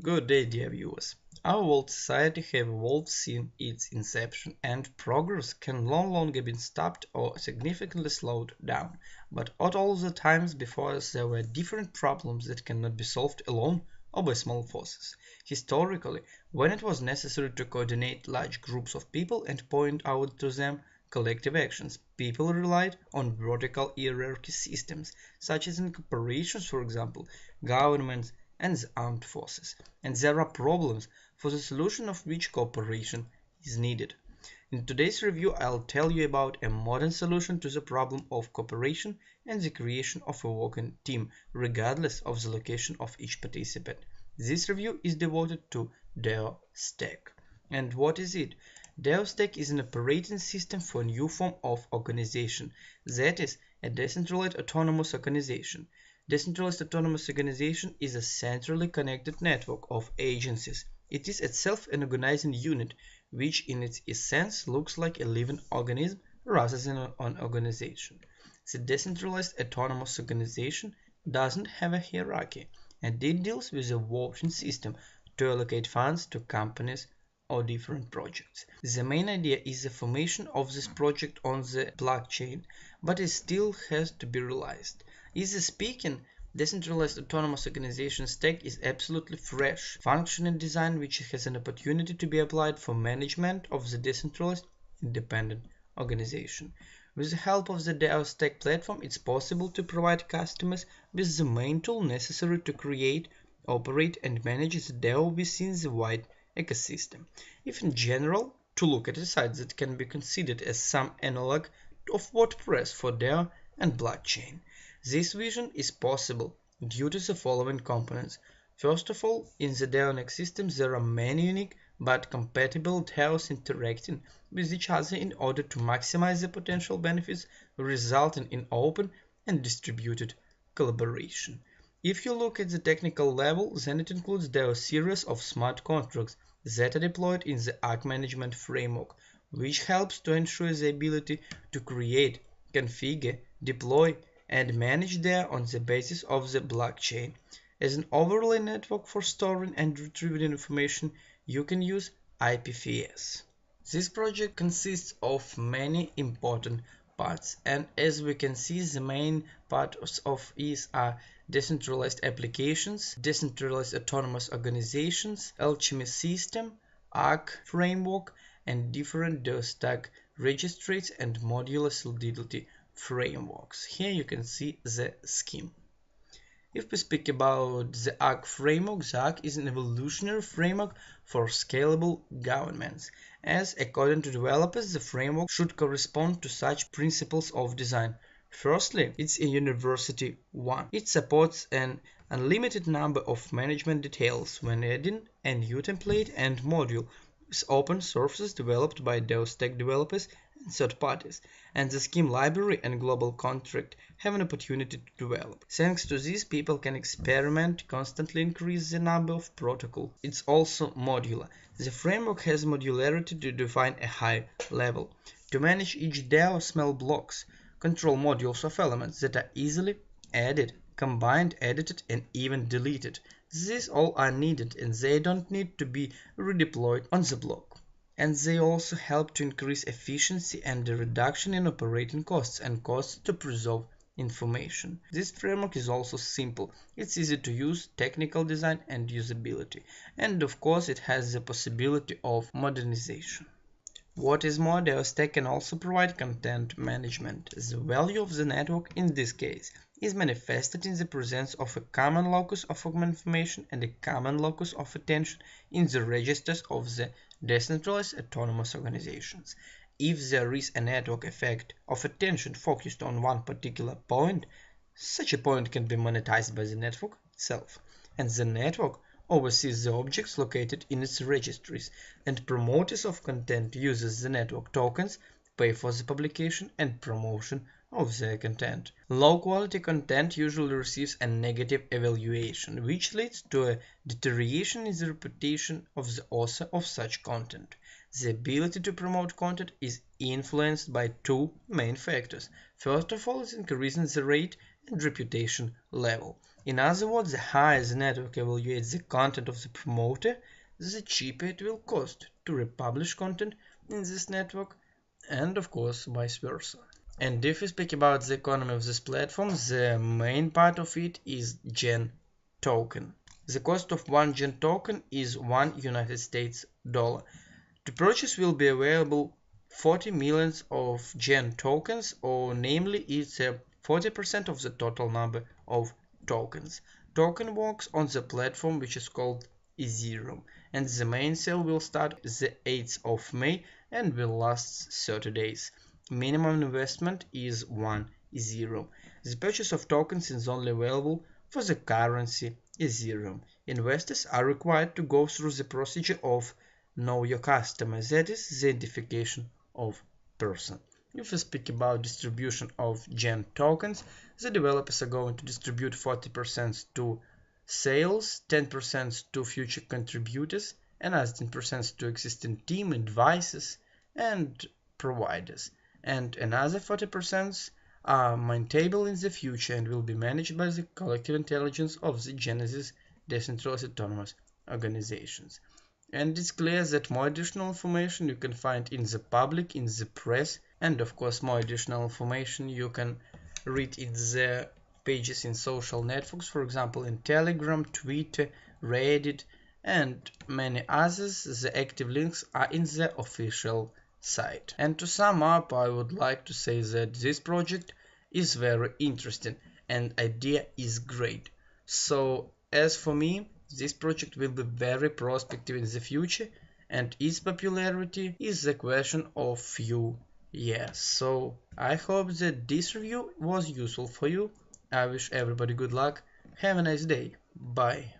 Good day, dear viewers. Our world society have evolved since its inception, and progress can no longer be stopped or significantly slowed down. But at all the times before us there were different problems that cannot be solved alone or by small forces. Historically, when it was necessary to coordinate large groups of people and point out to them collective actions, people relied on vertical hierarchy systems, such as in corporations, for example, governments, and the armed forces, and there are problems for the solution of which cooperation is needed. In today's review, I'll tell you about a modern solution to the problem of cooperation and the creation of a working team, regardless of the location of each participant. This review is devoted to DAOstack. And what is it? DAOstack is an operating system for a new form of organization, that is, a decentralized autonomous organization. Decentralized autonomous organization is a centrally connected network of agencies. It is itself an organizing unit, which in its essence looks like a living organism rather than an organization. The decentralized autonomous organization doesn't have a hierarchy, and it deals with a voting system to allocate funds to companies or different projects. The main idea is the formation of this project on the blockchain, but it still has to be realized. Easy speaking, decentralized autonomous organization stack is absolutely fresh, functioning design which has an opportunity to be applied for management of the decentralized independent organization. With the help of the DAOstack platform, it's possible to provide customers with the main tool necessary to create, operate, and manage the DAO within the wide ecosystem. If in general, to look at a site that can be considered as some analog of WordPress for DAO and blockchain. This vision is possible due to the following components. First of all, in the DAO system there are many unique but compatible DAOs interacting with each other in order to maximize the potential benefits resulting in open and distributed collaboration. If you look at the technical level, then it includes DAO series of smart contracts that are deployed in the ARC management framework, which helps to ensure the ability to create, configure, deploy, and manage DAO on the basis of the blockchain. As an overlay network for storing and retrieving information, you can use IPFS. This project consists of many important parts, and as we can see, the main parts of it are decentralized applications, decentralized autonomous organizations, alchemy system, ARC framework, and different DAOstack registries and modular solidity frameworks. Here you can see the scheme. If we speak about the ARC framework, the ARC is an evolutionary framework for scalable governments, as according to developers, the framework should correspond to such principles of design. Firstly, it's a university one. It supports an unlimited number of management details when adding a new template and module with open sources developed by DAOstack developers and third parties, and the scheme library and global contract have an opportunity to develop. Thanks to this, people can experiment, constantly increase the number of protocols. It's also modular. The framework has modularity to define a high level. To manage each DAO small blocks, control modules of elements that are easily added, combined, edited, and even deleted. These all are needed and they don't need to be redeployed on the block. And they also help to increase efficiency and the reduction in operating costs and costs to preserve information. This framework is also simple. It's easy to use, technical design and usability. And of course it has the possibility of modernization. What is more, DAOstack can also provide content management. The value of the network in this case is manifested in the presence of a common locus of information and a common locus of attention in the registers of the decentralized autonomous organizations. If there is a network effect of attention focused on one particular point, such a point can be monetized by the network itself, and the network oversees the objects located in its registries, and promoters of content uses the network tokens, pay for the publication and promotion of their content. Low quality content usually receives a negative evaluation, which leads to a deterioration in the reputation of the author of such content. The ability to promote content is influenced by two main factors. First of all, is increasing the rate and reputation level. In other words, the higher the network evaluates the content of the promoter, the cheaper it will cost to republish content in this network, and of course vice versa. And if we speak about the economy of this platform, the main part of it is Gen token. The cost of one Gen token is $1 US. To purchase will be available 40 millions of Gen tokens, or namely it's 40% of the total number of tokens. Token works on the platform which is called Ethereum, and the main sale will start the 8th of May and will last 30 days. Minimum investment is 1 Ethereum. The purchase of tokens is only available for the currency Ethereum. Investors are required to go through the procedure of Know Your Customer, that is, the identification of person. If we speak about distribution of Gen tokens, the developers are going to distribute 40% to sales, 10% to future contributors, another 10% to existing team, advisors, and providers, and another 40% are maintainable in the future and will be managed by the collective intelligence of the Genesis decentralized autonomous organizations. And it's clear that more additional information you can find in the public, in the press, and of course more additional information you can read in the pages in social networks, for example in Telegram, Twitter, Reddit, and many others. The active links are in the official site. And to sum up, I would like to say that this project is very interesting and idea is great. So as for me, this project will be very prospective in the future, and its popularity is a question of few years. So I hope that this review was useful for you. I wish everybody good luck. Have a nice day. Bye.